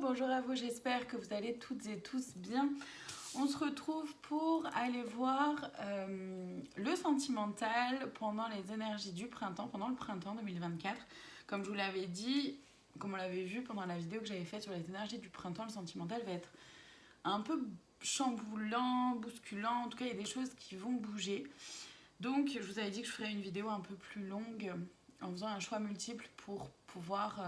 Bonjour à vous, j'espère que vous allez toutes et tous bien. On se retrouve pour aller voir le sentimental pendant les énergies du printemps, pendant le printemps 2024. Comme je vous l'avais dit, comme on l'avait vu pendant la vidéo que j'avais faite sur les énergies du printemps, le sentimental va être un peu chamboulant, bousculant, en tout cas il y a des choses qui vont bouger. Donc je vous avais dit que je ferais une vidéo un peu plus longue en faisant un choix multiple pour pouvoir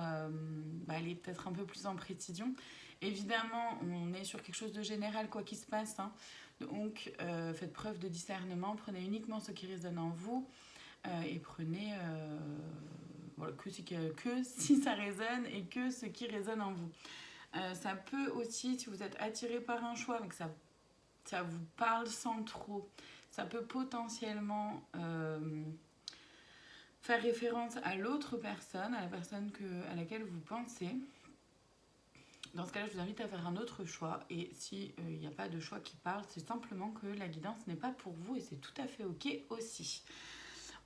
aller peut-être un peu plus en précision. Évidemment, on est sur quelque chose de général quoi qu'il se passe, hein. Donc faites preuve de discernement, prenez uniquement ce qui résonne en vous et prenez voilà, que si ça résonne et que ce qui résonne en vous. Ça peut aussi, si vous êtes attiré par un choix mais que ça vous parle sans trop, ça peut potentiellement faire référence à l'autre personne, à la personne à laquelle vous pensez. Dans ce cas-là, je vous invite à faire un autre choix. Et s'il n'y a pas de choix qui parle, c'est simplement que la guidance n'est pas pour vous et c'est tout à fait ok aussi.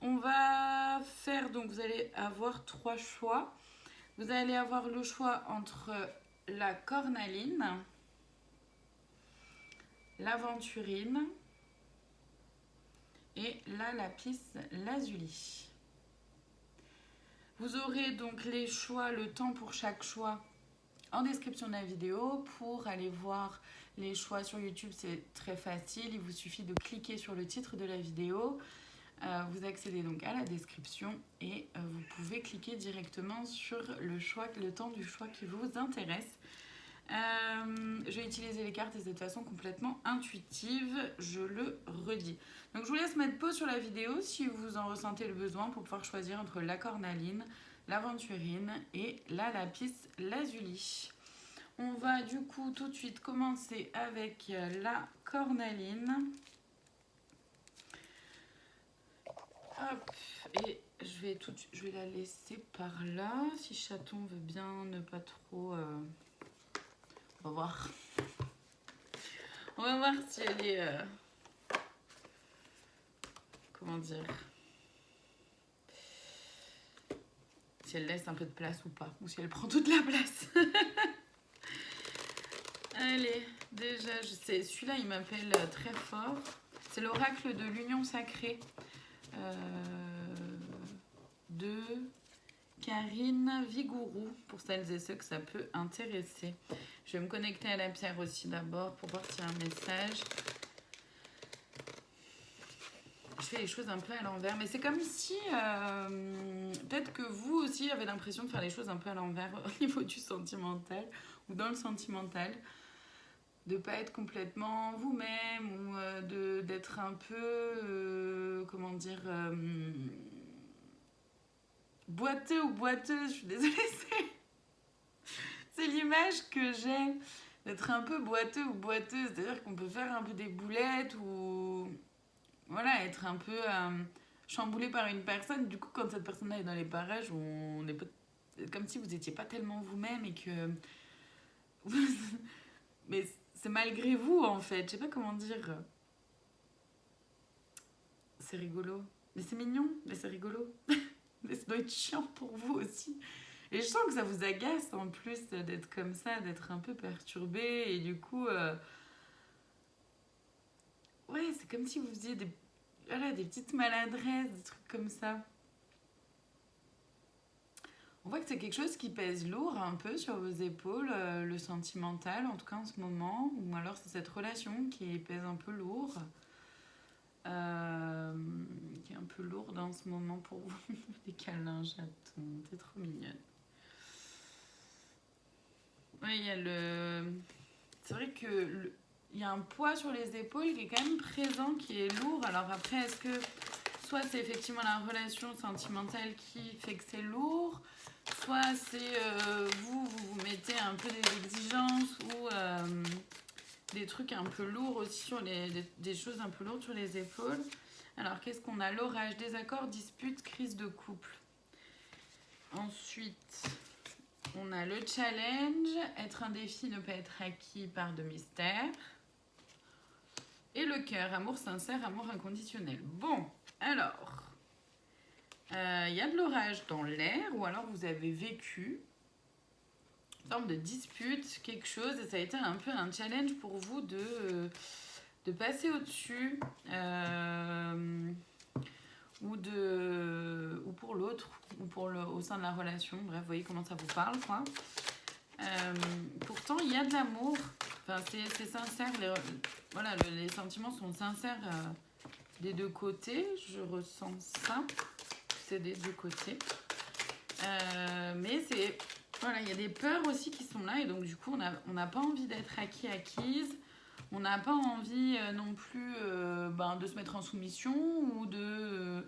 On va faire, donc vous allez avoir 3 choix. Vous allez avoir le choix entre la cornaline, l'aventurine et la lapis lazuli. Vous aurez donc les choix, le temps pour chaque choix en description de la vidéo. Pour aller voir les choix sur YouTube, c'est très facile. Il vous suffit de cliquer sur le titre de la vidéo. Vous accédez donc à la description et vous pouvez cliquer directement sur le temps du choix qui vous intéresse. Je vais utiliser les cartes et c'est de façon complètement intuitive, je le redis. Donc je vous laisse mettre pause sur la vidéo si vous en ressentez le besoin pour pouvoir choisir entre la cornaline, l'aventurine et la lapis lazuli. On va du coup tout de suite commencer avec la cornaline. Hop, et je vais la laisser par là. Si chaton veut bien ne pas trop... On va voir. On va voir si elle est... comment dire? Si elle laisse un peu de place ou pas. Ou si elle prend toute la place. Allez, déjà, je sais. Celui-là, il m'appelle très fort. C'est l'oracle de l'union sacrée. De Karine Vigourou. Pour celles et ceux que ça peut intéresser. Je vais me connecter à la pierre aussi d'abord pour voir s'il y a un message. Je fais les choses un peu à l'envers, mais c'est comme si peut-être que vous aussi avez l'impression de faire les choses un peu à l'envers au niveau du sentimental ou dans le sentimental, de pas être complètement vous-même ou d'être un peu comment dire boiteux ou boiteuse. Je suis désolée, c'est l'image que j'ai d'être un peu boiteux ou boiteuse, c'est-à-dire qu'on peut faire un peu des boulettes ou voilà, être un peu chamboulé par une personne. Du coup, quand cette personne-là est dans les parages, on est comme si vous n'étiez pas tellement vous-même et que... mais c'est malgré vous, en fait. Je sais pas comment dire. C'est rigolo. Mais c'est mignon, mais c'est rigolo. Mais ça doit être chiant pour vous aussi. Et je sens que ça vous agace en plus d'être comme ça, d'être un peu perturbé. Et du coup... ouais, c'est comme si vous faisiez des petites maladresses, des trucs comme ça. On voit que c'est quelque chose qui pèse lourd un peu sur vos épaules, le sentimental, en tout cas en ce moment. Ou alors c'est cette relation qui pèse un peu lourd. Qui est un peu lourde en ce moment pour vous. Des câlins, chaton, t'es trop mignonne. Ouais, il y a le... C'est vrai que... Il y a un poids sur les épaules qui est quand même présent, qui est lourd. Alors après, est-ce que soit c'est effectivement la relation sentimentale qui fait que c'est lourd, soit c'est vous mettez un peu des exigences ou des trucs un peu lourds aussi, sur des choses un peu lourdes sur les épaules. Alors qu'est-ce qu'on a? L'orage, désaccord, dispute, crise de couple. Ensuite... on a le challenge, être un défi, ne pas être acquis par de mystère. Et le cœur, amour sincère, amour inconditionnel. Bon, alors, y a de l'orage dans l'air, ou alors vous avez vécu forme de dispute, quelque chose, et ça a été un peu un challenge pour vous de passer au-dessus, ou pour l'autre, ou au sein de la relation. Bref, vous voyez comment ça vous parle, quoi. Pourtant, il y a de l'amour. Enfin, c'est sincère. Les sentiments sont sincères des deux côtés. Je ressens ça. C'est des deux côtés. Mais c'est... Voilà, il y a des peurs aussi qui sont là. Et donc, du coup, on n'a pas envie d'être acquise. On n'a pas envie non plus de se mettre en soumission ou de...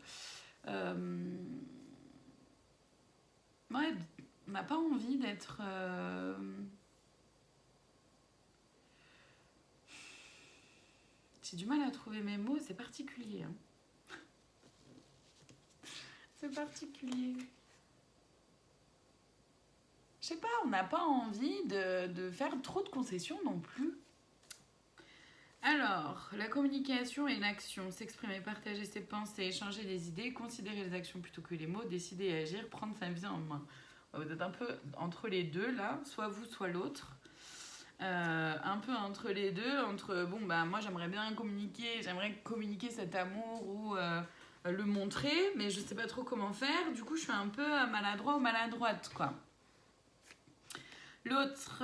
ouais, on n'a pas envie d'être... J'ai du mal à trouver mes mots, c'est particulier. Hein. C'est particulier. Je sais pas, on n'a pas envie de faire trop de concessions non plus. Alors, la communication et l'action, s'exprimer, partager ses pensées, échanger des idées, considérer les actions plutôt que les mots, décider et agir, prendre sa vie en main. Vous êtes un peu entre les deux là, soit vous, soit l'autre. Un peu entre les deux, moi j'aimerais communiquer cet amour ou le montrer, mais je sais pas trop comment faire, du coup je suis un peu maladroit ou maladroite, quoi. L'autre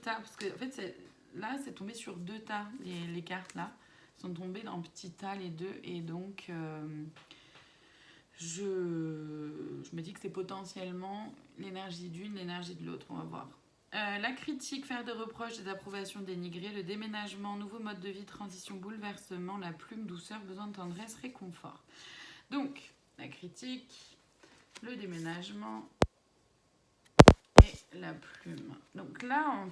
tas, parce que en fait là c'est tombé sur 2 tas, les cartes là sont tombées dans petit tas les deux, et donc je me dis que c'est potentiellement l'énergie d'une, l'énergie de l'autre, on va voir. La critique, faire des reproches, des approbations, dénigrer, le déménagement, nouveau mode de vie, transition, bouleversement, la plume, douceur, besoin de tendresse, réconfort. Donc, la critique, le déménagement et la plume. Donc là, en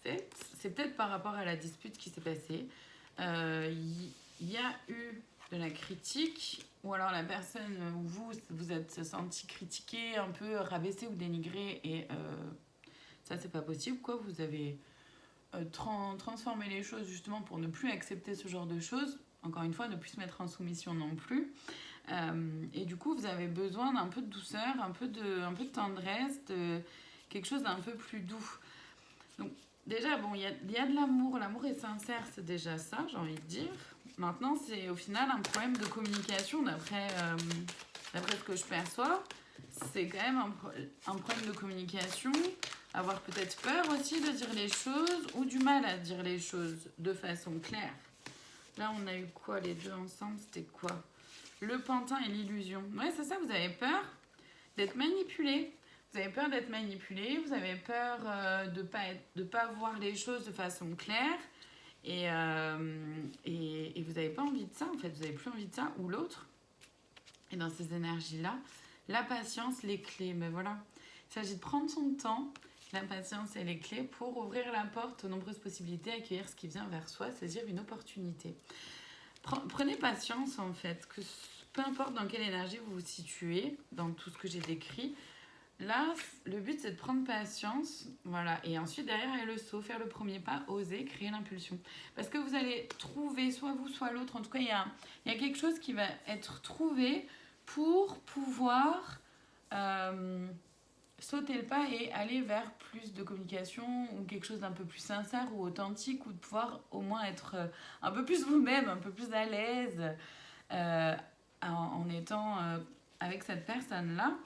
fait, c'est peut-être par rapport à la dispute qui s'est passée. Y a eu de la critique, ou alors la personne ou vous êtes senti critiqué, un peu rabaissé ou dénigré, et... ça, c'est pas possible, quoi. Vous avez transformé les choses justement pour ne plus accepter ce genre de choses. Encore une fois, ne plus se mettre en soumission non plus. Et du coup, vous avez besoin d'un peu de douceur, un peu de tendresse, de quelque chose d'un peu plus doux. Donc, déjà, bon, il y a de l'amour. L'amour est sincère, c'est déjà ça, j'ai envie de dire. Maintenant, c'est au final un problème de communication, d'après ce que je perçois. C'est quand même un problème de communication. Avoir peut-être peur aussi de dire les choses, ou du mal à dire les choses de façon claire. Là, on a eu quoi les deux ensemble? C'était quoi? Le pantin et l'illusion. Ouais, c'est ça, vous avez peur d'être manipulé. Vous avez peur d'être manipulé, vous avez peur de pas voir les choses de façon claire. Et vous n'avez pas envie de ça, en fait. Vous n'avez plus envie de ça, ou l'autre. Et dans ces énergies-là, la patience, les clés. Mais voilà, il s'agit de prendre son temps. La patience et les clés pour ouvrir la porte aux nombreuses possibilités, accueillir ce qui vient vers soi, saisir une opportunité. Prenez patience, en fait, que peu importe dans quelle énergie vous vous situez, dans tout ce que j'ai décrit. Là, le but, c'est de prendre patience, voilà, et ensuite, derrière, il y a le saut, faire le premier pas, oser, créer l'impulsion. Parce que vous allez trouver, soit vous, soit l'autre, en tout cas, il y a quelque chose qui va être trouvé pour pouvoir... sauter le pas et aller vers plus de communication, ou quelque chose d'un peu plus sincère ou authentique, ou de pouvoir au moins être un peu plus vous-même, un peu plus à l'aise en étant avec cette personne-là.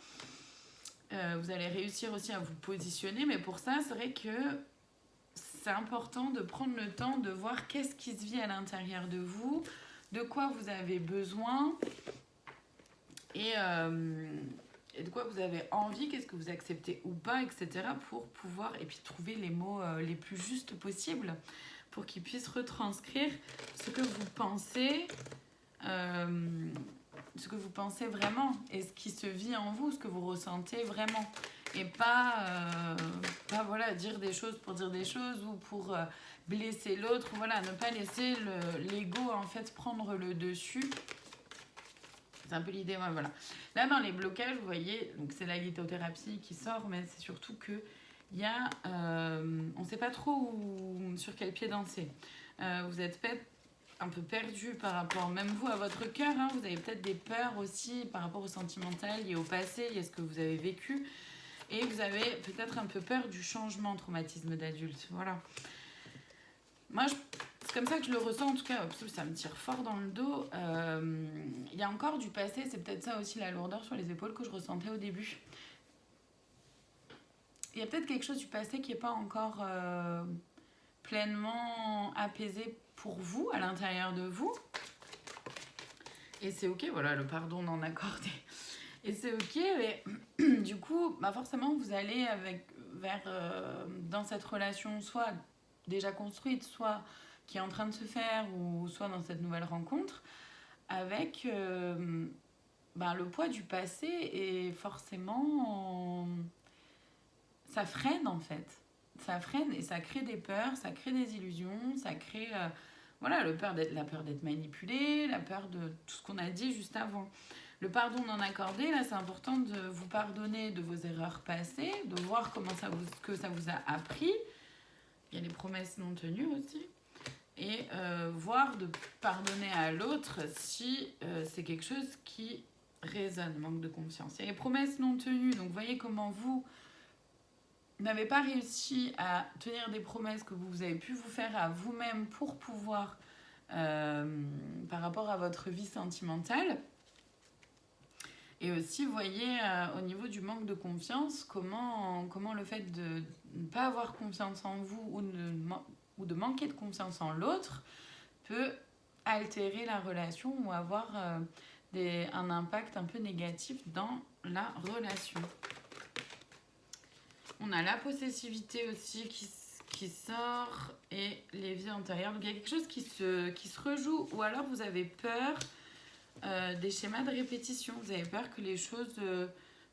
Vous allez réussir aussi à vous positionner, mais pour ça, c'est vrai que c'est important de prendre le temps de voir qu'est-ce qui se vit à l'intérieur de vous, de quoi vous avez besoin, et de quoi vous avez envie, qu'est-ce que vous acceptez ou pas, etc. pour pouvoir, et puis trouver les mots les plus justes possibles pour qu'ils puissent retranscrire ce que vous pensez, vraiment, et ce qui se vit en vous, ce que vous ressentez vraiment, et pas voilà, dire des choses pour dire des choses, ou pour blesser l'autre, voilà, ne pas laisser l'ego en fait prendre le dessus. C'est un peu l'idée, ouais, voilà. Là, dans les blocages, vous voyez, donc c'est la lithothérapie qui sort, mais c'est surtout que il y a, on ne sait pas trop sur quel pied danser. Vous êtes peut-être un peu perdu par rapport, même vous, à votre cœur. Hein, vous avez peut-être des peurs aussi par rapport au sentimental, lié au passé, lié à ce que vous avez vécu. Et vous avez peut-être un peu peur du changement, traumatisme d'adulte. Voilà. Moi, c'est comme ça que je le ressens, en tout cas, ça me tire fort dans le dos. Il y a encore du passé, c'est peut-être ça aussi la lourdeur sur les épaules que je ressentais au début. Il y a peut-être quelque chose du passé qui n'est pas encore pleinement apaisé pour vous, à l'intérieur de vous. Et c'est ok, voilà, le pardon non accordé. Et c'est ok, mais du coup, forcément, vous allez dans cette relation, soit déjà construite, soit qui est en train de se faire, ou soit dans cette nouvelle rencontre, avec le poids du passé, et forcément, ça freine en fait. Ça freine et ça crée des peurs, ça crée des illusions, ça crée la peur d'être manipulé, la peur de tout ce qu'on a dit juste avant. Le pardon non accordé, là c'est important de vous pardonner de vos erreurs passées, de voir que ça vous a appris. Il y a les promesses non tenues aussi. Et voir de pardonner à l'autre si c'est quelque chose qui résonne, manque de confiance. Il y a les promesses non tenues, donc voyez comment vous n'avez pas réussi à tenir des promesses que vous avez pu vous faire à vous-même pour pouvoir, par rapport à votre vie sentimentale. Et aussi, vous voyez, au niveau du manque de confiance, comment le fait de ne pas avoir confiance en vous ou de manquer de confiance en l'autre peut altérer la relation ou avoir un impact un peu négatif dans la relation. On a la possessivité aussi qui sort et les vies antérieures. Donc il y a quelque chose qui se rejoue, ou alors vous avez peur des schémas de répétition. Vous avez peur que les choses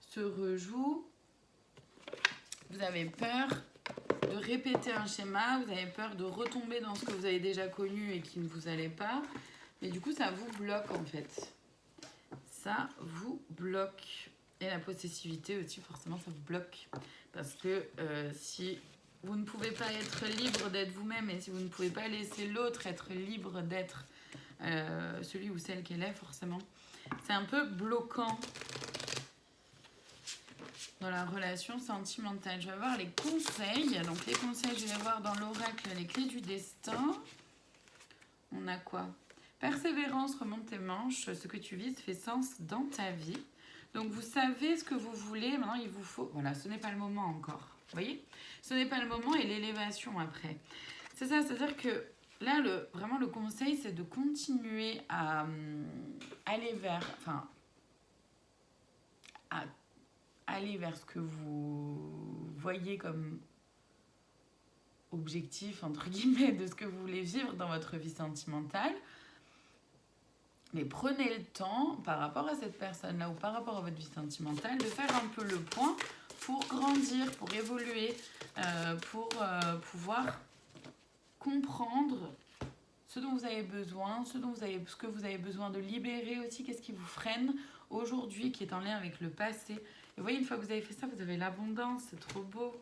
se rejouent. Vous avez peur de répéter un schéma. Vous avez peur de retomber dans ce que vous avez déjà connu et qui ne vous allait pas. Mais du coup, ça vous bloque en fait. Ça vous bloque. Et la possessivité aussi, forcément, ça vous bloque. Parce que si vous ne pouvez pas être libre d'être vous-même et si vous ne pouvez pas laisser l'autre être libre d'être celui ou celle qu'elle est, forcément, c'est un peu bloquant dans la relation sentimentale. Je vais voir les conseils. Donc les conseils, je vais voir dans l'oracle les clés du destin. On a quoi? Persévérance, remonte tes manches. Ce que tu vises fait sens dans ta vie. Donc vous savez ce que vous voulez, maintenant il vous faut... Voilà, ce n'est pas le moment encore, vous voyez? Ce n'est pas le moment et l'élévation après. C'est ça, c'est-à-dire que là, vraiment le conseil, c'est de continuer à aller vers... Enfin, à aller vers ce que vous voyez comme objectif, entre guillemets, de ce que vous voulez vivre dans votre vie sentimentale. Mais prenez le temps, par rapport à cette personne-là ou par rapport à votre vie sentimentale, de faire un peu le point pour grandir, pour évoluer, pour pouvoir comprendre ce dont vous avez besoin, ce que vous avez besoin de libérer aussi, qu'est-ce qui vous freine aujourd'hui, qui est en lien avec le passé. Et vous voyez, une fois que vous avez fait ça, vous avez l'abondance, c'est trop beau.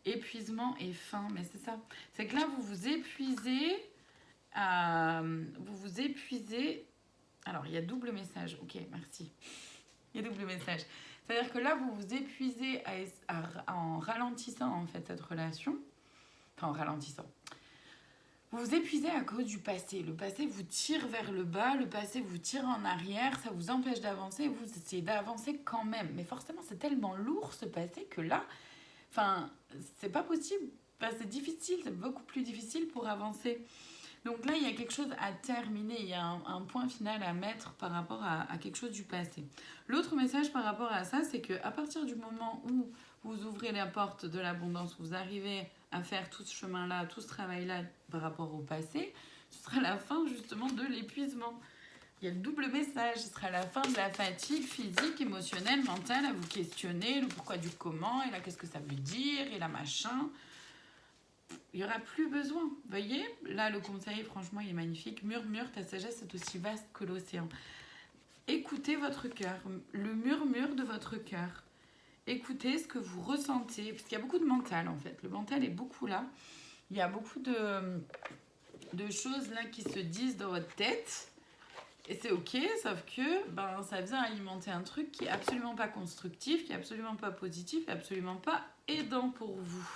Épuisement et faim, mais c'est ça. C'est que là, vous vous épuisez. Alors, il y a double message. Ok, merci. Il y a double message. C'est-à-dire que là, vous vous épuisez en ralentissant en fait cette relation. Enfin, en ralentissant. Vous vous épuisez à cause du passé. Le passé vous tire vers le bas, le passé vous tire en arrière, ça vous empêche d'avancer, vous essayez d'avancer quand même. Mais forcément, c'est tellement lourd ce passé que là, c'est pas possible. C'est difficile, c'est beaucoup plus difficile pour avancer. Donc là, il y a quelque chose à terminer, il y a un point final à mettre par rapport à quelque chose du passé. L'autre message par rapport à ça, c'est qu'à partir du moment où vous ouvrez la porte de l'abondance, vous arrivez à faire tout ce chemin-là, tout ce travail-là par rapport au passé, ce sera la fin justement de l'épuisement. Il y a le double message, ce sera la fin de la fatigue physique, émotionnelle, mentale, à vous questionner le pourquoi du comment, et là qu'est-ce que ça veut dire, et là machin... Il n'y aura plus besoin. Vous voyez, là, le conseil, franchement, il est magnifique. Murmure, ta sagesse est aussi vaste que l'océan. Écoutez votre cœur, le murmure de votre cœur. Écoutez ce que vous ressentez, parce qu'il y a beaucoup de mental, en fait. Le mental est beaucoup là. Il y a beaucoup de choses là qui se disent dans votre tête Et c'est ok, sauf que ben, ça vient alimenter un truc qui est absolument pas constructif, qui est absolument pas positif, et absolument pas aidant pour vous.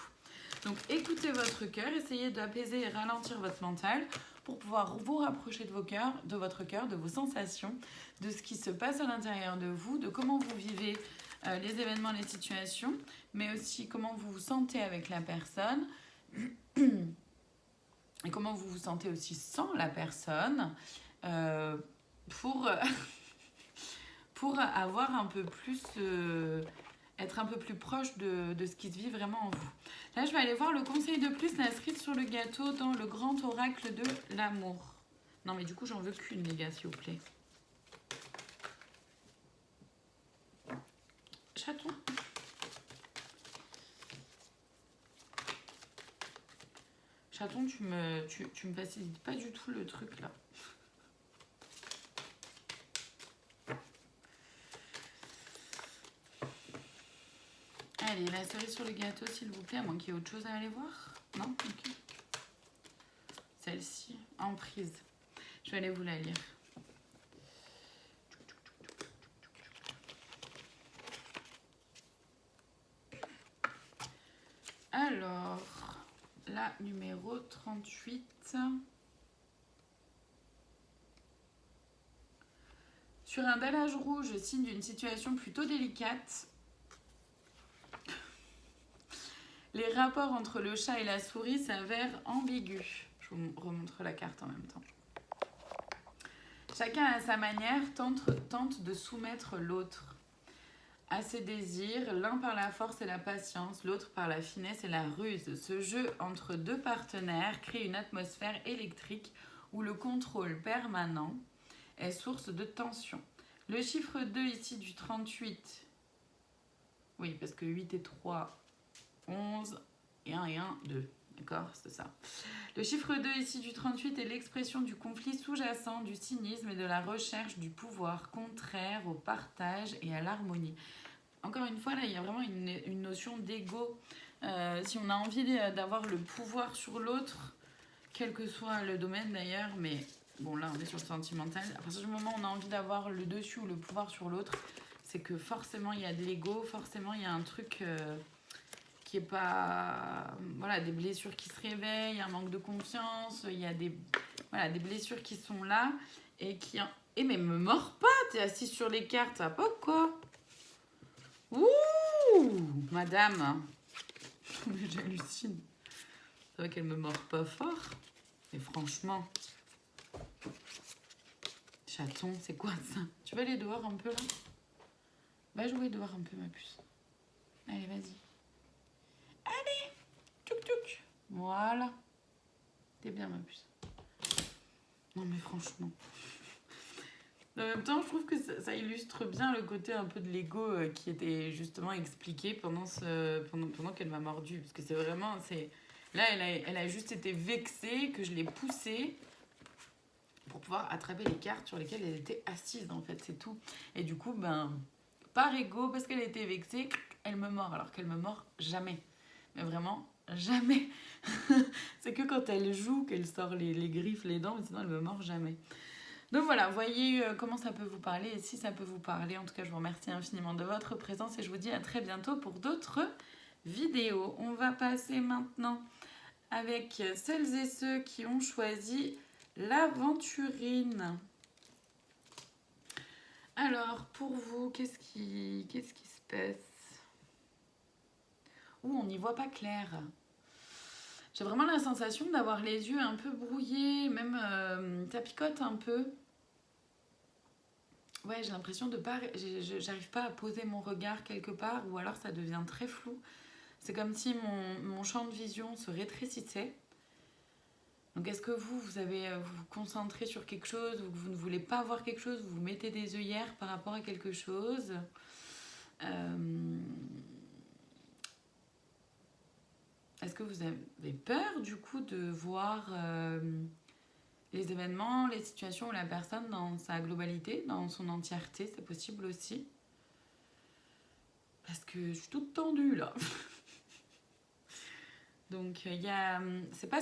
Donc écoutez votre cœur, essayez d'apaiser et ralentir votre mental pour pouvoir vous rapprocher de votre cœur, de vos sensations, de ce qui se passe à l'intérieur de vous, de comment vous vivez les événements, les situations, mais aussi comment vous vous sentez avec la personne et comment vous vous sentez aussi sans la personne. Pour, pour avoir un peu plus, être un peu plus proche de ce qui se vit vraiment en vous. Là, je vais aller voir le conseil de plus, la cerise sur le gâteau dans le grand oracle de l'amour. Non, mais du coup, j'en veux qu'une, les gars, s'il vous plaît. Chaton. Chaton, tu me facilites pas du tout le truc, là. Allez, la cerise sur le gâteau, s'il vous plaît, à moins qu'il y ait autre chose à aller voir. Non? Ok. Celle-ci, en prise. Je vais aller vous la lire. Alors, la numéro 38. Sur un dallage rouge, signe d'une situation plutôt délicate. Les rapports entre le chat et la souris s'avèrent ambigus. Je vous remontre la carte en même temps. Chacun à sa manière tente de soumettre l'autre à ses désirs, l'un par la force et la patience, l'autre par la finesse et la ruse. Ce jeu entre deux partenaires crée une atmosphère électrique où le contrôle permanent est source de tension. Le chiffre 2 ici du 38, oui parce que 8 et 3, 11 et 1 et 1, 2. D'accord, c'est ça. Le chiffre 2 ici du 38 est l'expression du conflit sous-jacent, du cynisme et de la recherche du pouvoir contraire au partage et à l'harmonie. Encore une fois, là, il y a vraiment une notion d'ego. Si on a envie d'avoir le pouvoir sur l'autre, quel que soit le domaine d'ailleurs, mais bon, là, on est sur le sentimental. À partir du moment où on a envie d'avoir le dessus ou le pouvoir sur l'autre, c'est que forcément, il y a de l'ego, forcément, il y a un truc qui est pas... Voilà, des blessures qui se réveillent, un manque de confiance, il y a des blessures qui sont là et qui... Eh mais me mords pas, t'es assise sur les cartes, ça va pas ou quoi? Ouh, madame. Mais j'hallucine. C'est vrai qu'elle me mord pas fort. Mais franchement... Chaton, c'est quoi ça? Tu vas aller dehors un peu là? Va jouer dehors un peu ma puce. Allez, vas-y. Allez, tchouk tchouk. Voilà. T'es bien ma puce. Non mais franchement. En même temps, je trouve que ça illustre bien le côté un peu de l'ego qui était justement expliqué pendant qu'elle m'a mordu. Parce que c'est vraiment... Là, elle a juste été vexée que je l'ai poussée pour pouvoir attraper les cartes sur lesquelles elle était assise, en fait, c'est tout. Et du coup, ben, par ego, parce qu'elle était vexée, elle me mord, alors qu'elle me mord jamais. Mais vraiment, jamais. C'est que quand elle joue qu'elle sort les griffes, les dents, mais sinon elle me mord jamais. Donc voilà, voyez comment ça peut vous parler, et si ça peut vous parler, en tout cas je vous remercie infiniment de votre présence et je vous dis à très bientôt pour d'autres vidéos. On va passer maintenant avec celles et ceux qui ont choisi l'aventurine. Alors, pour vous, qu'est-ce qui se passe? On n'y voit pas clair. J'ai vraiment la sensation d'avoir les yeux un peu brouillés, même ça picote un peu. Ouais, j'ai l'impression de pas... J'arrive pas à poser mon regard quelque part, ou alors ça devient très flou. C'est comme si mon champ de vision se rétrécissait. Donc est-ce que vous vous concentrez sur quelque chose, ou vous ne voulez pas voir quelque chose, vous vous mettez des œillères par rapport à quelque chose Est-ce que vous avez peur du coup de voir les événements, les situations ou la personne dans sa globalité, dans son entièreté? C'est possible aussi. Parce que je suis toute tendue là. Donc c'est pas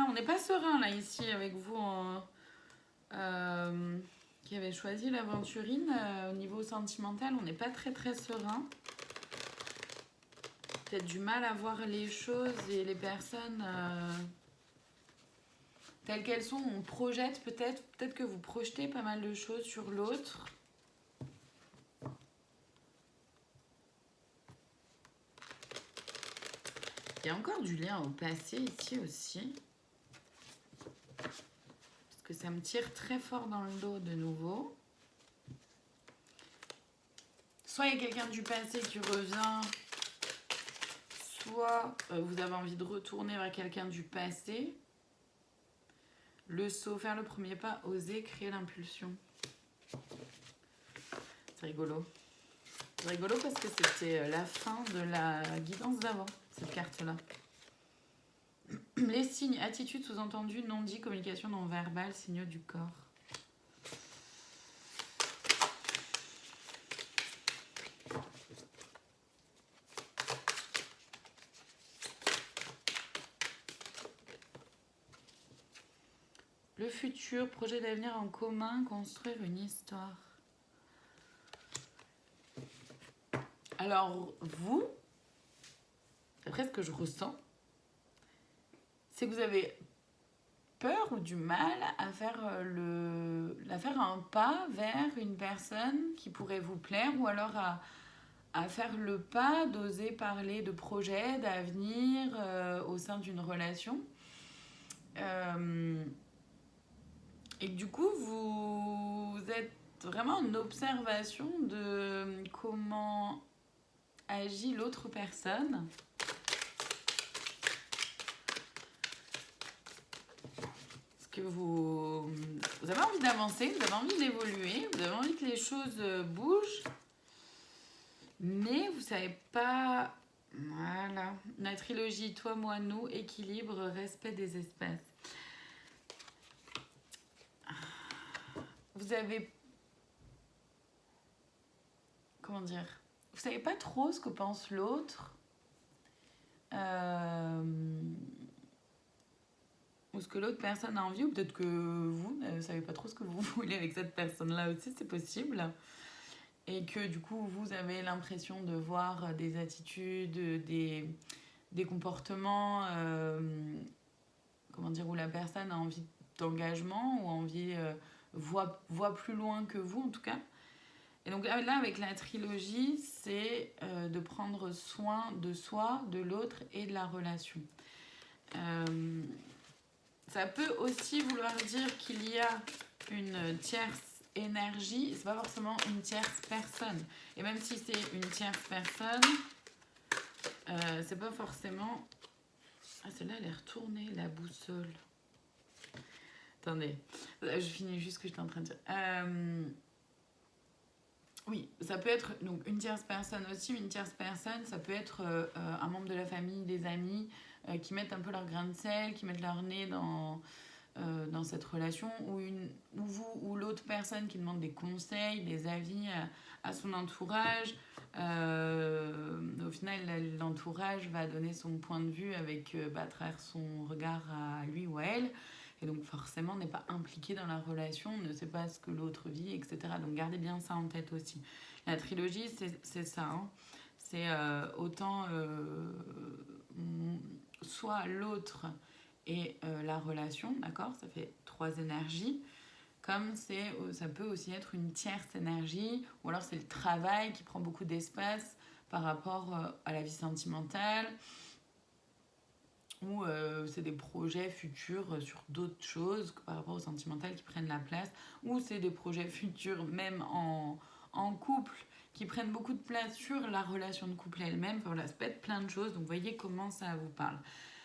on n'est pas serein là ici avec vous qui avait choisi l'aventurine, au niveau sentimental, on n'est pas très très serein. Peut-être du mal à voir les choses et les personnes telles qu'elles sont. On projette peut-être que vous projetez pas mal de choses sur l'autre. Il y a encore du lien au passé ici aussi. Parce que ça me tire très fort dans le dos de nouveau. Soit il y a quelqu'un du passé qui revient, soit vous avez envie de retourner vers quelqu'un du passé. Le saut, faire le premier pas, oser créer l'impulsion. C'est rigolo. C'est rigolo parce que c'était la fin de la guidance d'avant, cette carte-là. Les signes, attitude, sous-entendu, non-dit, communication non verbale, signaux du corps. Le futur, projet d'avenir en commun, construire une histoire. Alors, vous, d'après ce que je ressens, c'est que vous avez peur ou du mal à faire, un pas vers une personne qui pourrait vous plaire, ou alors à faire le pas d'oser parler de projet, d'avenir au sein d'une relation. Et du coup, vous êtes vraiment en observation de comment agit l'autre personne. Parce que vous avez envie d'avancer, vous avez envie d'évoluer, vous avez envie que les choses bougent, mais vous savez pas. Voilà. La trilogie toi, moi, nous, équilibre, respect des espaces. Vous avez... Comment dire? Vous savez pas trop ce que pense l'autre. Ou ce que l'autre personne a envie, ou peut-être que vous ne savez pas trop ce que vous voulez avec cette personne-là aussi, c'est possible. Et que du coup, vous avez l'impression de voir des attitudes, des comportements, comment dire, où la personne a envie d'engagement, ou envie, voit plus loin que vous en tout cas. Et donc là, avec la trilogie, c'est de prendre soin de soi, de l'autre et de la relation. Ça peut aussi vouloir dire qu'il y a une tierce énergie, c'est pas forcément une tierce personne. Et même si c'est une tierce personne, c'est pas forcément... Ah, celle-là, elle est retournée, la boussole. Attendez, je finis juste ce que j'étais en train de dire. Oui, ça peut être donc une tierce personne aussi. Une tierce personne, ça peut être un membre de la famille, des amis, qui mettent un peu leur grain de sel, qui mettent leur nez dans cette relation, ou vous ou l'autre personne qui demande des conseils, des avis à son entourage. Au final, l'entourage va donner son point de vue avec, à travers son regard à lui ou à elle. Et donc forcément n'est pas impliqué dans la relation, ne sait pas ce que l'autre vit, etc. Donc gardez bien ça en tête aussi. La trilogie, c'est ça. Hein. C'est autant soit l'autre et la relation, d'accord? Ça fait 3 énergies. Comme ça peut aussi être une tierce énergie, ou alors c'est le travail qui prend beaucoup d'espace par rapport à la vie sentimentale, ou c'est des projets futurs sur d'autres choses par rapport au sentimental qui prennent la place, ou c'est des projets futurs même en couple qui prennent beaucoup de place sur la relation de couple elle-même. Enfin, voilà, ça peut être plein de choses, donc voyez comment ça vous parle.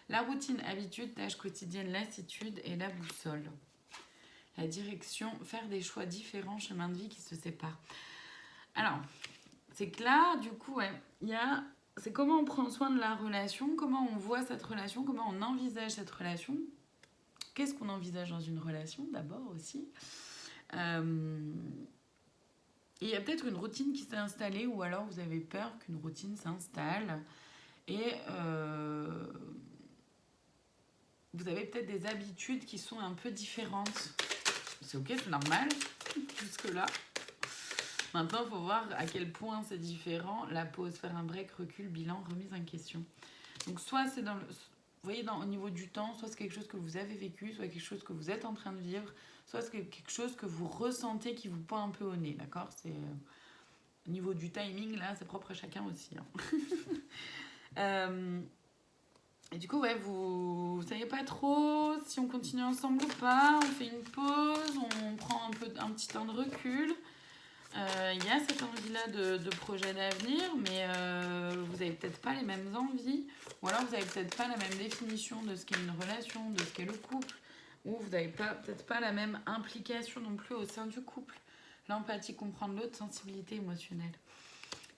La routine, habitude, tâches quotidiennes, lassitude et la boussole. La direction, faire des choix différents, chemin de vie qui se séparent. Alors, c'est que là, du coup, ouais, c'est comment on prend soin de la relation, comment on voit cette relation, comment on envisage cette relation. Qu'est-ce qu'on envisage dans une relation, d'abord aussi. Et il y a peut-être une routine qui s'est installée, ou alors vous avez peur qu'une routine s'installe. Et vous avez peut-être des habitudes qui sont un peu différentes c'est ok, c'est normal, jusque-là. Maintenant, il faut voir à quel point c'est différent. La pause, faire un break, recul, bilan, remise en question. Donc, soit c'est dans le... Vous voyez, au niveau du temps, soit c'est quelque chose que vous avez vécu, soit quelque chose que vous êtes en train de vivre, soit c'est quelque chose que vous ressentez qui vous pend un peu au nez, d'accord? C'est... Au niveau du timing, là, c'est propre à chacun aussi. Et du coup, ouais, vous savez pas trop si on continue ensemble ou pas. On fait une pause, on prend un petit temps de recul. Il y a cette envie-là de projet d'avenir, mais vous n'avez peut-être pas les mêmes envies, ou alors vous n'avez peut-être pas la même définition de ce qu'est une relation, de ce qu'est le couple, ou vous n'avez peut-être pas la même implication non plus au sein du couple. L'empathie, comprendre l'autre, sensibilité émotionnelle.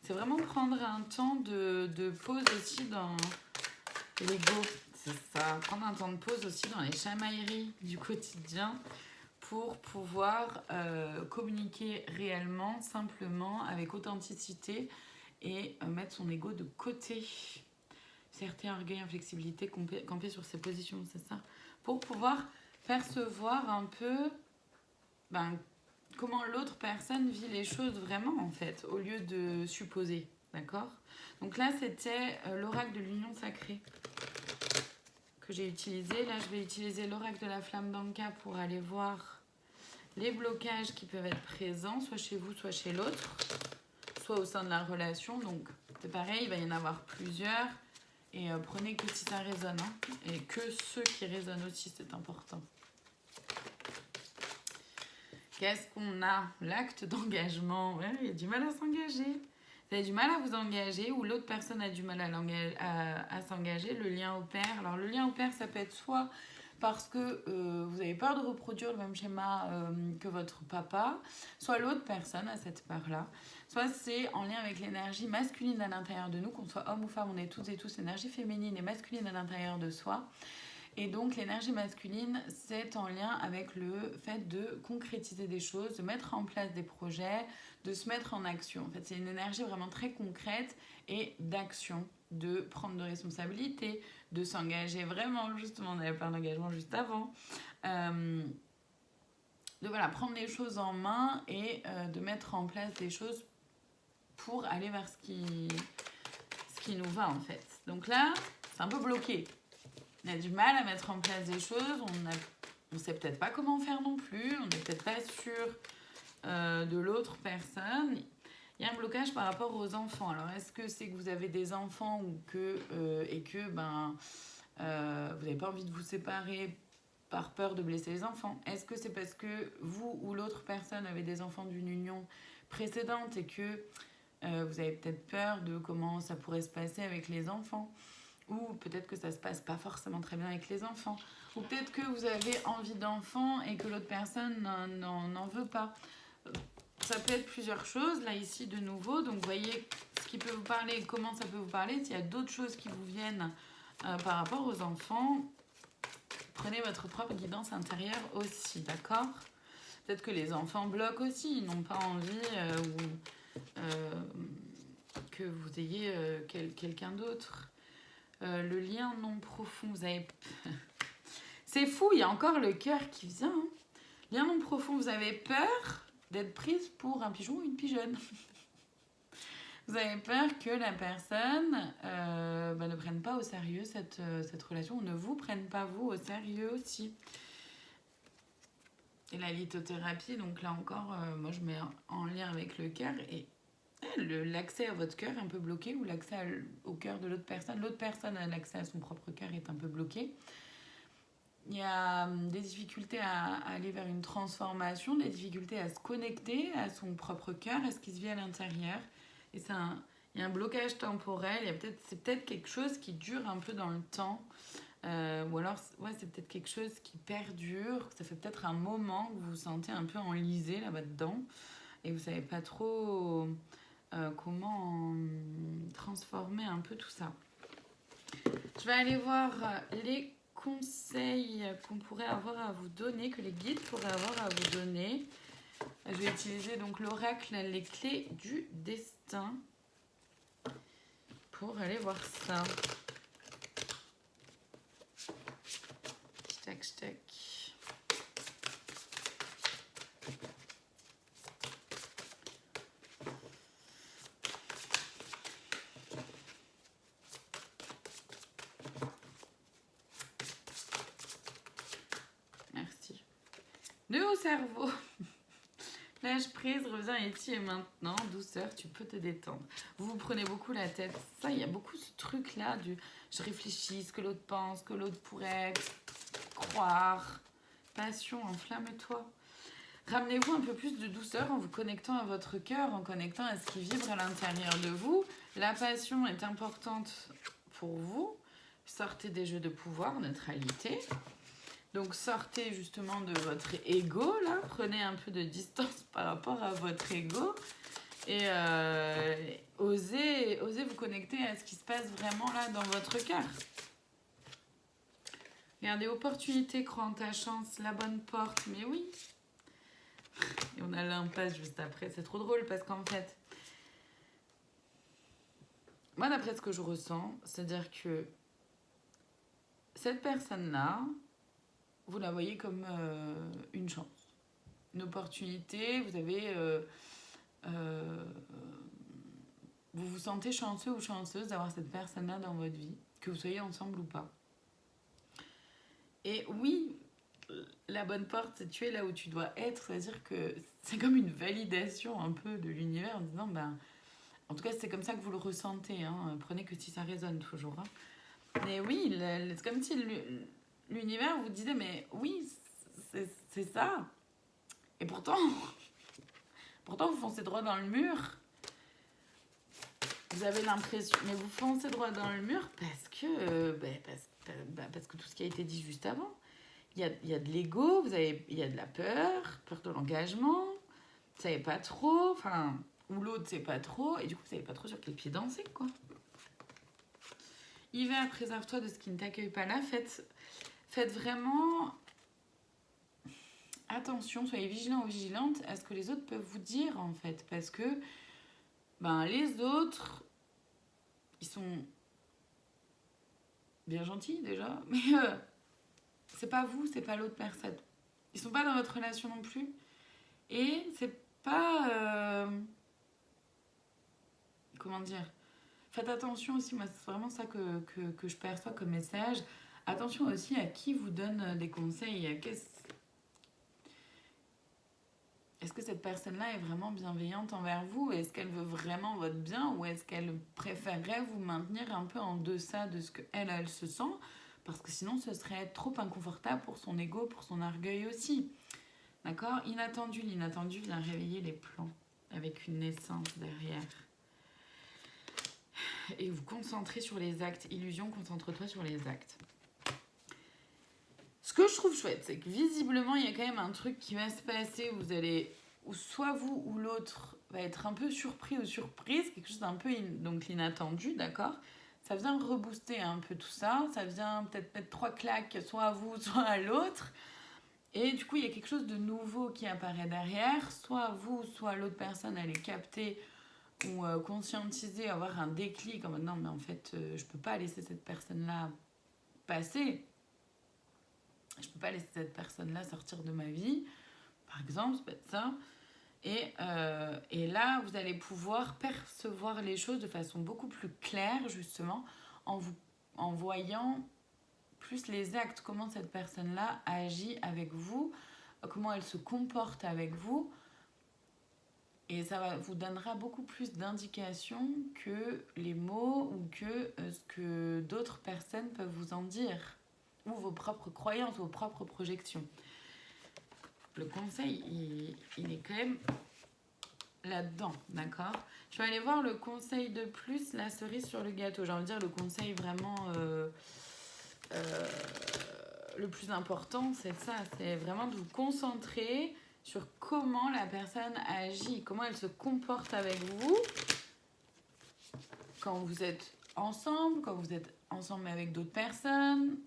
C'est vraiment prendre un temps de pause aussi dans l'ego. C'est ça, prendre un temps de pause aussi dans les chamailleries du quotidien, pour pouvoir communiquer réellement, simplement, avec authenticité et mettre son ego de côté. Fierté, orgueil, inflexibilité, camper sur ses positions, c'est ça. Pour pouvoir percevoir un peu comment l'autre personne vit les choses vraiment, en fait, au lieu de supposer, d'accord? Donc là, c'était l'oracle de l'union sacrée que j'ai utilisé. Là, je vais utiliser l'oracle de la flamme d'Anka pour aller voir les blocages qui peuvent être présents, soit chez vous, soit chez l'autre, soit au sein de la relation. Donc, c'est pareil, il va y en avoir plusieurs. Et prenez que si ça résonne. Hein, et que ceux qui résonnent aussi, c'est important. Qu'est-ce qu'on a? L'acte d'engagement. Ouais, il y a du mal à s'engager. Vous avez du mal à vous engager, ou l'autre personne a du mal à s'engager. Le lien au père. Alors, le lien au père, ça peut être soit parce que vous avez peur de reproduire le même schéma que votre papa, soit l'autre personne a cette peur-là, soit c'est en lien avec l'énergie masculine à l'intérieur de nous, qu'on soit homme ou femme, on est toutes et tous énergie féminine et masculine à l'intérieur de soi. Et donc l'énergie masculine, c'est en lien avec le fait de concrétiser des choses, de mettre en place des projets, de se mettre en action. En fait, c'est une énergie vraiment très concrète et d'action, de prendre de responsabilités, de s'engager vraiment, justement, on avait parlé d'engagement juste avant, de voilà, prendre les choses en main et de mettre en place des choses pour aller vers ce qui nous va, en fait. Donc là, c'est un peu bloqué. On a du mal à mettre en place des choses, on ne sait peut-être pas comment faire non plus, on n'est peut-être pas sûr de l'autre personne. Il y a un blocage par rapport aux enfants. Alors, est-ce que c'est que vous avez des enfants ou vous n'avez pas envie de vous séparer par peur de blesser les enfants? Est-ce que c'est parce que vous ou l'autre personne avait des enfants d'une union précédente et que vous avez peut-être peur de comment ça pourrait se passer avec les enfants? Ou peut-être que ça se passe pas forcément très bien avec les enfants. Ou peut-être que vous avez envie d'enfants et que l'autre personne n'en veut pas. Ça peut être plusieurs choses, là, ici, de nouveau. Donc, vous voyez ce qui peut vous parler, comment ça peut vous parler. S'il y a d'autres choses qui vous viennent par rapport aux enfants, prenez votre propre guidance intérieure aussi, d'accord? Peut-être que les enfants bloquent aussi, ils n'ont pas envie que vous ayez quelqu'un d'autre. Le lien non profond, vous avez... C'est fou, il y a encore le cœur qui vient. Hein. Lien non profond, vous avez peur d'être prise pour un pigeon ou une pigeonne. Vous avez peur que la personne ne prenne pas au sérieux cette relation, ou ne vous prenne pas vous au sérieux aussi. Et la lithothérapie, donc là encore, moi je mets en lien avec le cœur, et l'accès à votre cœur est un peu bloqué, ou l'accès au cœur de l'autre personne. L'autre personne a l'accès à son propre cœur est un peu bloqué. Il y a des difficultés à aller vers une transformation, des difficultés à se connecter à son propre cœur, à ce qui se vit à l'intérieur. Et il y a un blocage temporel, c'est peut-être quelque chose qui dure un peu dans le temps. Ou alors, ouais, c'est peut-être quelque chose qui perdure. Ça fait peut-être un moment que vous vous sentez un peu enlisé là-bas dedans. Et vous ne savez pas trop comment transformer un peu tout ça. Je vais aller voir les conseils qu'on pourrait avoir à vous donner, que les guides pourraient avoir à vous donner. Je vais utiliser donc l'oracle, les clés du destin, pour aller voir ça. Tac, tac. nœud au cerveau. Lâche prise, reviens ici et maintenant. Douceur, tu peux te détendre. Vous vous prenez beaucoup la tête. Ça, il y a beaucoup ce truc-là du je réfléchis, ce que l'autre pense, ce que l'autre pourrait croire. Passion, enflamme-toi. Ramenez-vous un peu plus de douceur en vous connectant à votre cœur, en connectant à ce qui vibre à l'intérieur de vous. La passion est importante pour vous. Sortez des jeux de pouvoir, neutralité. Donc sortez justement de votre ego, là. Prenez un peu de distance par rapport à votre ego. Et osez vous connecter à ce qui se passe vraiment là dans votre cœur. Regardez, opportunité, crois en ta chance, la bonne porte. Mais oui. Et on a l'impasse juste après. C'est trop drôle parce qu'en fait, moi d'après ce que je ressens, c'est-à-dire que cette personne-là, vous la voyez comme une chance, une opportunité. Vous avez, vous vous sentez chanceux ou chanceuse d'avoir cette personne-là dans votre vie, que vous soyez ensemble ou pas. Et oui, la bonne porte, tu es là où tu dois être. C'est-à-dire que c'est comme une validation un peu de l'univers en disant, ben, en tout cas, c'est comme ça que vous le ressentez. Hein. Prenez que si ça résonne toujours. Hein. Mais oui, c'est comme si l'univers vous disait, mais oui, c'est ça. Et pourtant, vous foncez droit dans le mur. Vous avez l'impression, mais vous foncez droit dans le mur parce que, parce que tout ce qui a été dit juste avant. Il y a de l'ego, il y a de la peur de l'engagement. Vous savez pas trop, enfin, ou l'autre sait pas trop, et du coup, vous savez pas trop sur quel pied danser, quoi. Hiver, préserve-toi de ce qui ne t'accueille pas là. Faites vraiment attention, soyez vigilants ou vigilantes à ce que les autres peuvent vous dire, en fait. Parce que ben, les autres, ils sont bien gentils, déjà, mais c'est pas vous, c'est pas l'autre personne. Ils sont pas dans votre relation non plus. Et c'est pas... comment dire ? Faites attention aussi, moi c'est vraiment ça que je perçois comme message. Attention aussi à qui vous donne des conseils. Est-ce que cette personne-là est vraiment bienveillante envers vous? Est-ce qu'elle veut vraiment votre bien? Ou est-ce qu'elle préférerait vous maintenir un peu en deçà de ce qu'elle se sent? Parce que sinon ce serait trop inconfortable pour son ego, pour son orgueil aussi. D'accord? Inattendu, l'inattendu vient réveiller les plans avec une naissance derrière. Et vous concentrez sur les actes. Illusion, concentre-toi sur les actes. Ce que je trouve chouette, c'est que visiblement, il y a quand même un truc qui va se passer. Où soit vous ou l'autre va être un peu surpris ou surprise, quelque chose d'un peu donc l'inattendu, d'accord? Ça vient rebooster un peu tout ça. Ça vient peut-être mettre 3 claques, soit à vous, soit à l'autre. Et du coup, il y a quelque chose de nouveau qui apparaît derrière. Soit vous, soit l'autre personne, elle est captée ou conscientiser, avoir un déclic en mode non mais en fait je peux pas laisser cette personne-là passer, je peux pas laisser cette personne-là sortir de ma vie, par exemple, c'est peut-être ça. Et là vous allez pouvoir percevoir les choses de façon beaucoup plus claire justement en voyant plus les actes, comment cette personne-là agit avec vous, comment elle se comporte avec vous. Et ça vous donnera beaucoup plus d'indications que les mots ou que ce que d'autres personnes peuvent vous en dire. Ou vos propres croyances, vos propres projections. Le conseil, il est quand même là-dedans, d'accord? Je vais aller voir le conseil de plus, la cerise sur le gâteau. J'ai envie de dire le conseil vraiment... le plus important, c'est ça. C'est vraiment de vous concentrer sur comment la personne agit, comment elle se comporte avec vous quand vous êtes ensemble, quand vous êtes ensemble avec d'autres personnes,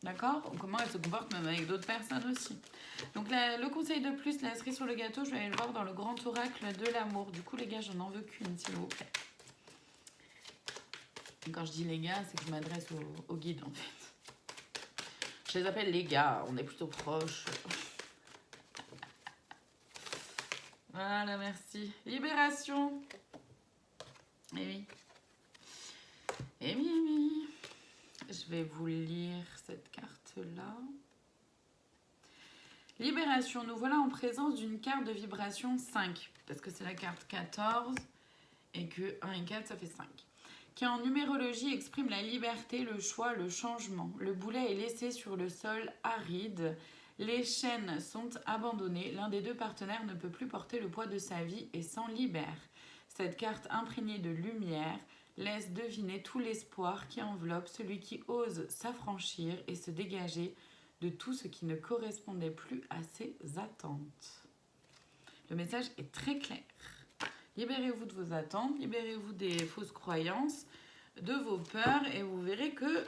d'accord? Ou comment elle se comporte même avec d'autres personnes aussi. Donc le conseil de plus, la cerise sur le gâteau, je vais aller le voir dans le grand oracle de l'amour. Du coup les gars, j'en en veux qu'une s'il vous plaît. Et quand je dis les gars, c'est que je m'adresse au guide en fait. Je les appelle les gars, on est plutôt proches. Voilà, merci. Libération. Eh oui. Eh oui, eh oui. Je vais vous lire cette carte-là. Libération, nous voilà en présence d'une carte de vibration 5, parce que c'est la carte 14, et que 1 et 4, ça fait 5. Qui en numérologie exprime la liberté, le choix, le changement. Le boulet est laissé sur le sol aride. Les chaînes sont abandonnées. L'un des deux partenaires ne peut plus porter le poids de sa vie et s'en libère. Cette carte imprégnée de lumière laisse deviner tout l'espoir qui enveloppe celui qui ose s'affranchir et se dégager de tout ce qui ne correspondait plus à ses attentes. Le message est très clair. Libérez-vous de vos attentes, libérez-vous des fausses croyances, de vos peurs, et vous verrez que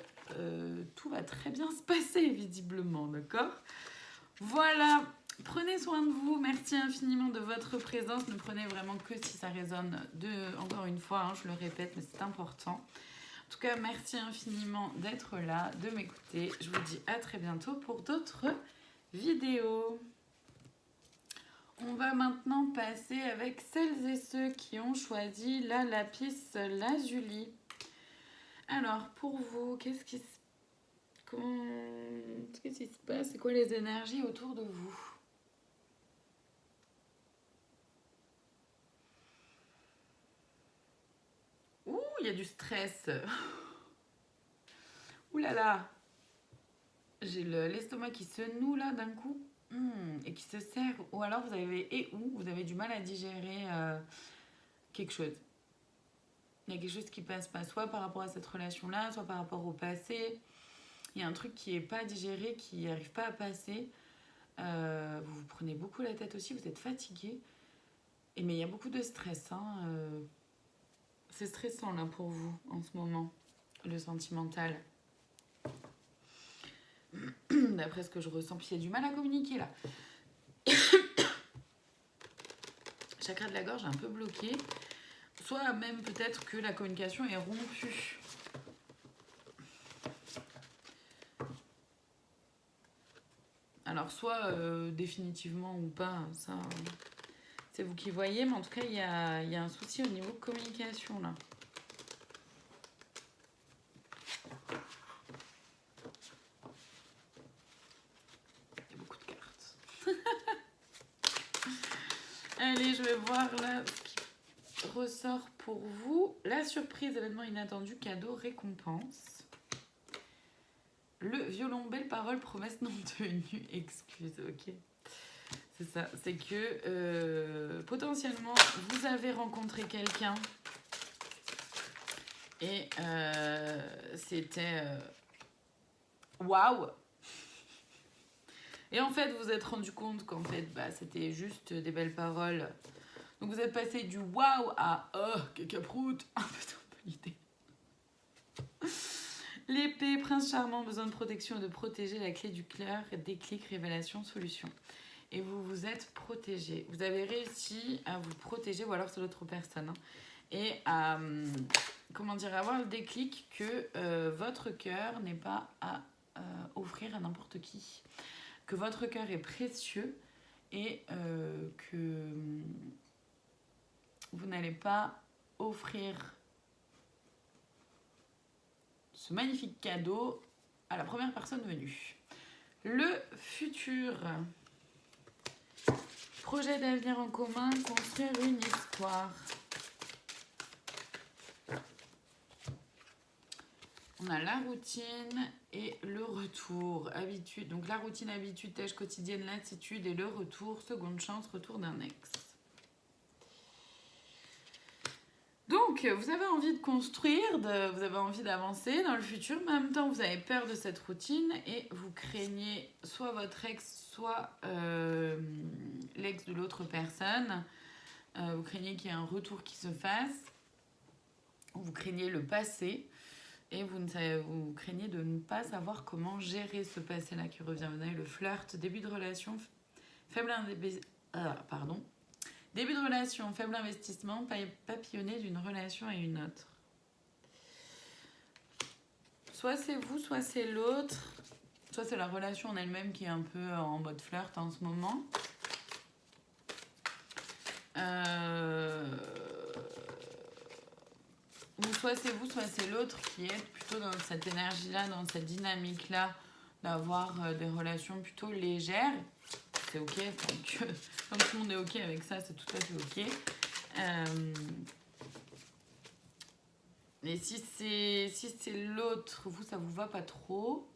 tout va très bien se passer, visiblement, d'accord? Voilà, prenez soin de vous, merci infiniment de votre présence, ne prenez vraiment que si ça résonne, encore une fois, hein, je le répète, mais c'est important. En tout cas, merci infiniment d'être là, de m'écouter. Je vous dis à très bientôt pour d'autres vidéos. On va maintenant passer avec celles et ceux qui ont choisi la lapis lazuli. Alors, pour vous, qu'est-ce qui se passe? C'est quoi les énergies autour de vous? Ouh, il y a du stress. Ouh là là. J'ai l'estomac qui se noue là d'un coup et qui se serre. Ou alors vous avez du mal à digérer quelque chose. Il y a quelque chose qui passe pas, soit par rapport à cette relation-là, soit par rapport au passé. Il y a un truc qui n'est pas digéré, qui n'arrive pas à passer. Vous vous prenez beaucoup la tête aussi, vous êtes fatigué. Mais il y a beaucoup de stress. C'est stressant là pour vous en ce moment, le sentimental. D'après ce que je ressens, puis il y a du mal à communiquer là. Chakra de la gorge est un peu bloqué. Soit même peut-être que la communication est rompue. Alors soit définitivement ou pas, ça c'est vous qui voyez, mais en tout cas il y a un souci au niveau communication là. Il y a beaucoup de cartes. Allez, je vais voir là ce qui ressort pour vous. La surprise, événement inattendu, cadeau, récompense. Le violon, belle parole, promesse non tenue, excuse, ok. C'est ça, c'est que potentiellement vous avez rencontré quelqu'un et c'était waouh! Et en fait, vous vous êtes rendu compte qu'en fait, c'était juste des belles paroles. Donc vous êtes passé du waouh à oh, cacaproute, un peu l'idée. L'épée, prince charmant, besoin de protection et de protéger, la clé du cœur, déclic, révélation, solution. Et vous vous êtes protégé. Vous avez réussi à vous protéger, ou alors c'est l'autre personne, et à, avoir le déclic que votre cœur n'est pas à offrir à n'importe qui. Que votre cœur est précieux et que vous n'allez pas offrir ce magnifique cadeau à la première personne venue. Le futur. Projet d'avenir en commun, construire une histoire. On a la routine et le retour. Habitude. Donc la routine, habitude, tâche quotidienne, lassitude et le retour, seconde chance, retour d'un ex. Donc, vous avez envie de construire, vous avez envie d'avancer dans le futur, mais en même temps, vous avez peur de cette routine et vous craignez soit votre ex, soit l'ex de l'autre personne. Vous craignez qu'il y ait un retour qui se fasse. Vous craignez le passé et vous craignez de ne pas savoir comment gérer ce passé-là qui revient. Vous avez le flirt, début de relation, début de relation, faible investissement, papillonner d'une relation à une autre. Soit c'est vous, soit c'est l'autre. Soit c'est la relation en elle-même qui est un peu en mode flirt en ce moment. Ou soit c'est vous, soit c'est l'autre qui est plutôt dans cette énergie-là, dans cette dynamique-là, d'avoir des relations plutôt légères. c'est ok. Tant que tout le monde est ok avec ça, c'est tout à fait ok. Et si c'est l'autre, vous, ça vous va pas trop,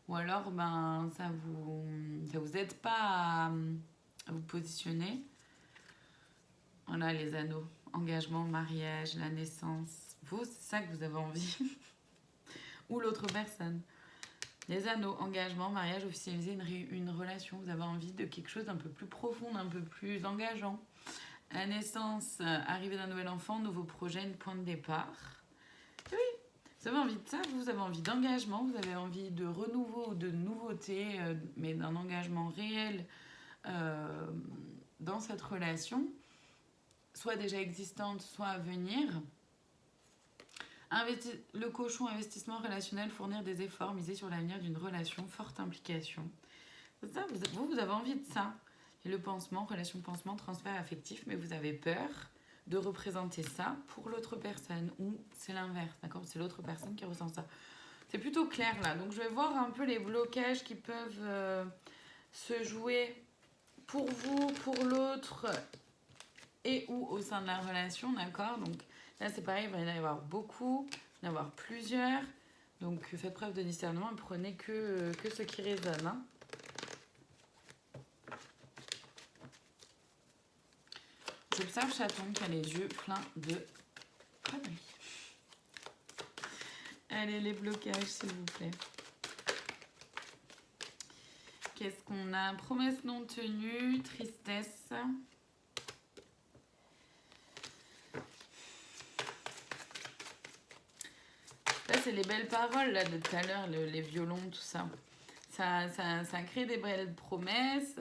ou alors ben ça vous aide pas à vous positionner. Voilà, les anneaux, engagement, mariage, la naissance. Vous, c'est ça que vous avez envie. Ou l'autre personne. Les anneaux, engagement, mariage, officialiser une relation. Vous avez envie de quelque chose d'un peu plus profond, un peu plus engageant. La naissance, arrivée d'un nouvel enfant, nouveau projet, une point de départ. Oui, vous avez envie de ça, vous avez envie d'engagement, vous avez envie de renouveau, de nouveauté, mais d'un engagement réel dans cette relation, soit déjà existante, soit à venir. Le cochon, investissement relationnel, fournir des efforts, miser sur l'avenir d'une relation, forte implication. C'est ça, vous avez envie de ça. Et le pansement, relation pansement, transfert affectif, mais vous avez peur de représenter ça pour l'autre personne, ou c'est l'inverse, d'accord? C'est l'autre personne qui ressent ça. C'est plutôt clair là, donc je vais voir un peu les blocages qui peuvent se jouer pour vous, pour l'autre, et ou au sein de la relation, d'accord? Donc là c'est pareil, il va y en avoir beaucoup, il va y en avoir plusieurs, donc faites preuve de discernement et prenez que ce qui résonne, hein. J'observe chaton qui a les yeux pleins de conneries. Allez, les blocages, s'il vous plaît. Qu'est-ce qu'on a? Promesse non tenue, tristesse. Là, c'est les belles paroles là, de tout à l'heure, les violons, tout ça. Ça crée des belles promesses,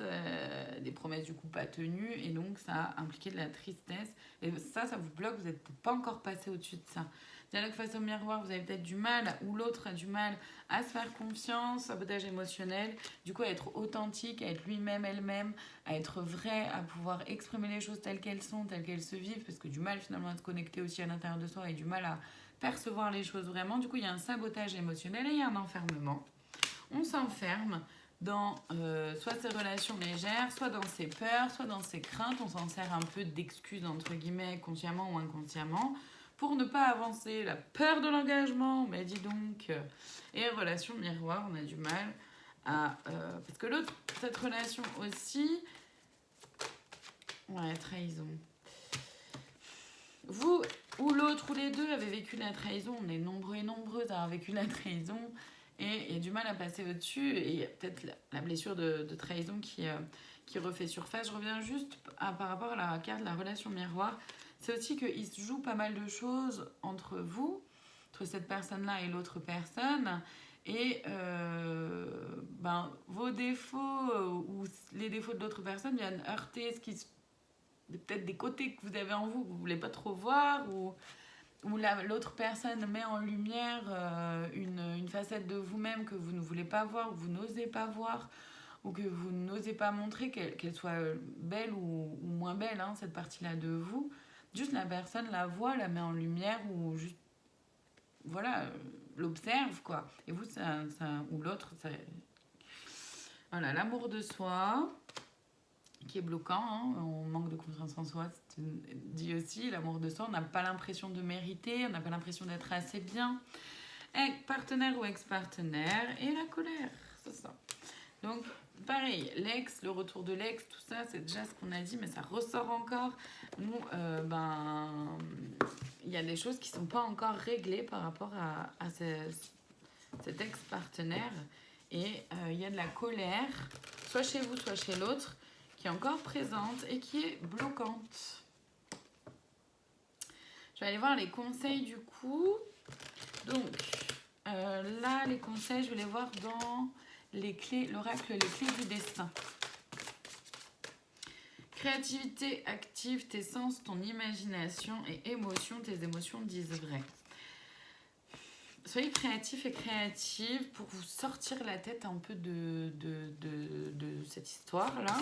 des promesses du coup pas tenues, et donc ça a impliqué de la tristesse. Et ça vous bloque, vous n'êtes pas encore passé au-dessus de ça. Dialogue face au miroir, vous avez peut-être du mal, ou l'autre a du mal à se faire confiance, sabotage émotionnel, du coup à être authentique, à être lui-même, elle-même, à être vrai, à pouvoir exprimer les choses telles qu'elles sont, telles qu'elles se vivent, parce que du mal finalement à se connecter aussi à l'intérieur de soi et du mal à percevoir les choses vraiment. Du coup, il y a un sabotage émotionnel et il y a un enfermement. On s'enferme dans soit ses relations légères, soit dans ses peurs, soit dans ses craintes. On s'en sert un peu d'excuse, entre guillemets, consciemment ou inconsciemment, pour ne pas avancer. La peur de l'engagement, mais dis donc. Et relation miroir, on a du mal à... parce que l'autre, cette relation aussi... Ouais, trahison. Vous ou l'autre ou les deux avez vécu la trahison. On est nombreux et nombreuses à avoir vécu la trahison. Et il y a du mal à passer au-dessus. Et il y a peut-être la blessure de trahison qui refait surface. Je reviens juste par rapport à la carte de la relation miroir. C'est aussi qu'il se joue pas mal de choses entre vous, entre cette personne-là et l'autre personne. Et vos défauts ou les défauts de l'autre personne viennent heurter peut-être des côtés que vous avez en vous que vous ne voulez pas trop voir, ou l'autre personne met en lumière une facette de vous-même que vous ne voulez pas voir, que vous n'osez pas voir, ou que vous n'osez pas montrer, qu'elle soit belle ou moins belle, hein, cette partie-là de vous. Juste la personne la voit, la met en lumière, ou juste, voilà, l'observe, quoi. Et vous, ou l'autre, voilà, l'amour de soi, qui est bloquant, hein. On manque de confiance en soi, c'est dit aussi, l'amour de soi, on n'a pas l'impression de mériter, on n'a pas l'impression d'être assez bien, partenaire ou ex-partenaire, et la colère, c'est ça. Donc pareil, l'ex, le retour de l'ex, tout ça, c'est déjà ce qu'on a dit, mais ça ressort encore. Nous, il y a des choses qui ne sont pas encore réglées par rapport à cet ex-partenaire, et il y a de la colère, soit chez vous, soit chez l'autre, qui est encore présente et qui est bloquante. Je vais aller voir les conseils du coup. Donc, là, les conseils, je vais les voir dans les clés, l'oracle, les clés du destin. Créativité active tes sens, ton imagination et émotion. Tes émotions disent vrai. Soyez créatifs et créatives pour vous sortir la tête un peu de cette histoire-là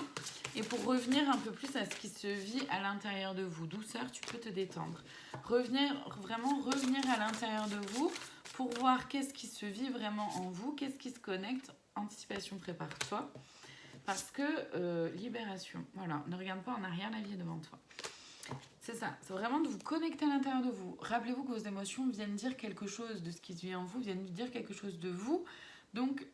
et pour revenir un peu plus à ce qui se vit à l'intérieur de vous. Douceur, tu peux te détendre. Vraiment revenir à l'intérieur de vous pour voir qu'est-ce qui se vit vraiment en vous, qu'est-ce qui se connecte. Anticipation, prépare-toi. Parce que libération, voilà, ne regarde pas en arrière, la vie est devant toi. C'est ça, c'est vraiment de vous connecter à l'intérieur de vous. Rappelez-vous que vos émotions viennent dire quelque chose de ce qui se vit en vous, viennent dire quelque chose de vous. Donc,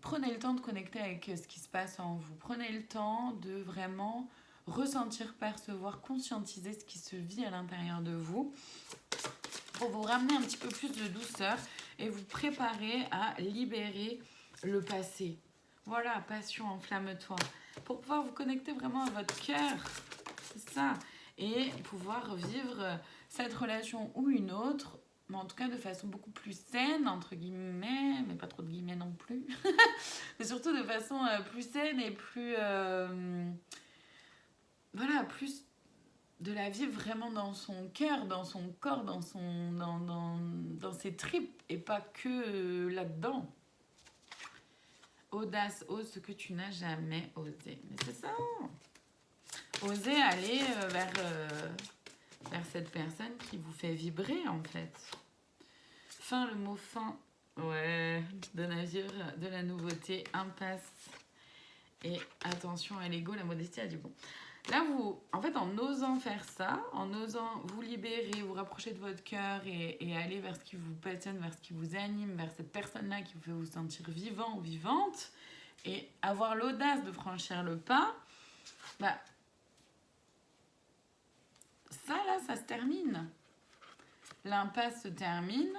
prenez le temps de connecter avec ce qui se passe en vous. Prenez le temps de vraiment ressentir, percevoir, conscientiser ce qui se vit à l'intérieur de vous pour vous ramener un petit peu plus de douceur et vous préparer à libérer le passé. Voilà, passion, enflamme-toi. Pour pouvoir vous connecter vraiment à votre cœur. C'est ça. Et pouvoir vivre cette relation ou une autre, mais en tout cas de façon beaucoup plus saine, entre guillemets, mais pas trop de guillemets non plus. Mais surtout de façon plus saine et plus... voilà, plus de la vivre vraiment dans son cœur, dans son corps, dans ses tripes, et pas que là-dedans. Audace, ose ce que tu n'as jamais osé. Mais c'est ça. Osez aller vers cette personne qui vous fait vibrer, en fait. Fin, le mot fin. Ouais, de navire, de la nouveauté, impasse. Et attention à l'ego, la modestie a du bon. Là, vous, en fait, en osant faire ça, en osant vous libérer, vous rapprocher de votre cœur et aller vers ce qui vous passionne, vers ce qui vous anime, vers cette personne-là qui vous fait vous sentir vivant ou vivante, et avoir l'audace de franchir le pas, bah, ça, là, ça se termine. L'impasse se termine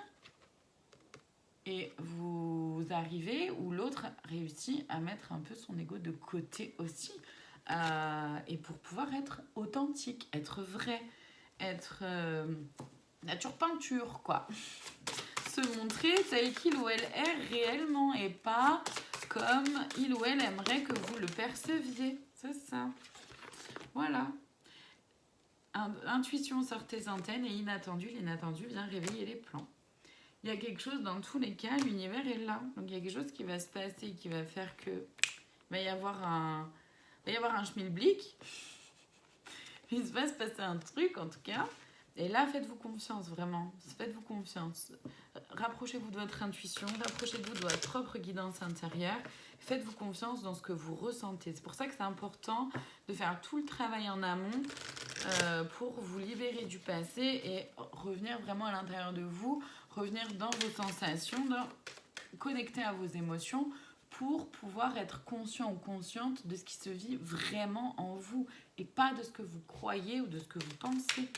et vous arrivez où l'autre réussit à mettre un peu son ego de côté aussi. Et pour pouvoir être authentique, être vrai, être nature peinture, quoi. Se montrer tel qu'il ou elle est réellement et pas comme il ou elle aimerait que vous le perceviez. C'est ça. Voilà. Intuition sort tes antennes et inattendu, l'inattendu vient réveiller les plans. Il y a quelque chose, dans tous les cas, l'univers est là. Donc il y a quelque chose qui va se passer, qui va faire que il va y avoir un schmilblick. Il va se passer un truc, en tout cas. Et là, faites-vous confiance, vraiment. Faites-vous confiance. Rapprochez-vous de votre intuition, rapprochez-vous de votre propre guidance intérieure. Faites-vous confiance dans ce que vous ressentez. C'est pour ça que c'est important de faire tout le travail en amont pour vous libérer du passé et revenir vraiment à l'intérieur de vous, revenir dans vos sensations, connecter à vos émotions pour pouvoir être conscient ou consciente de ce qui se vit vraiment en vous et pas de ce que vous croyez ou de ce que vous pensez.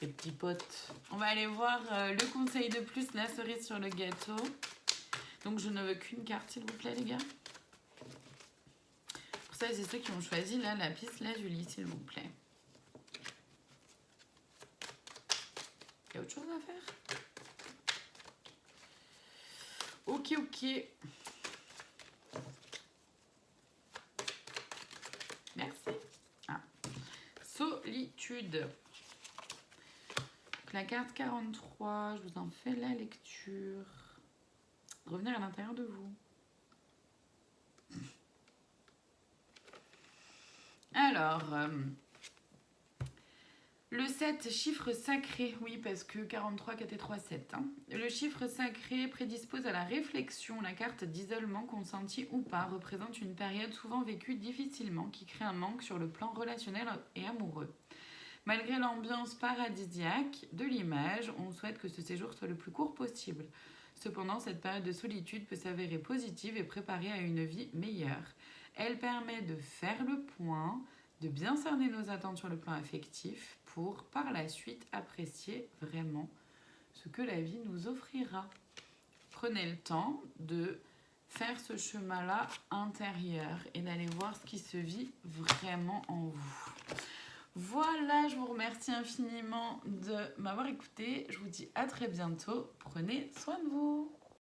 Les petits potes. On va aller voir le conseil de plus, la cerise sur le gâteau. Donc je ne veux qu'une carte, s'il vous plaît, les gars. Pour ça, c'est ceux qui ont choisi là, la piste, la Julie, s'il vous plaît. Il y a autre chose à faire? Ok, ok. Merci. Ah. Solitude. Donc, la carte 43, je vous en fais la lecture. Revenir à l'intérieur de vous. Alors, le 7, chiffre sacré. Oui, parce que 43, 4 et 3, 7. Hein. Le chiffre sacré prédispose à la réflexion. La carte d'isolement, consenti ou pas, représente une période souvent vécue difficilement qui crée un manque sur le plan relationnel et amoureux. Malgré l'ambiance paradisiaque de l'image, on souhaite que ce séjour soit le plus court possible. Cependant, cette période de solitude peut s'avérer positive et préparer à une vie meilleure. Elle permet de faire le point, de bien cerner nos attentes sur le plan affectif pour, par la suite, apprécier vraiment ce que la vie nous offrira. Prenez le temps de faire ce chemin-là intérieur et d'aller voir ce qui se vit vraiment en vous. Voilà, je vous remercie infiniment de m'avoir écouté. Je vous dis à très bientôt. Prenez soin de vous.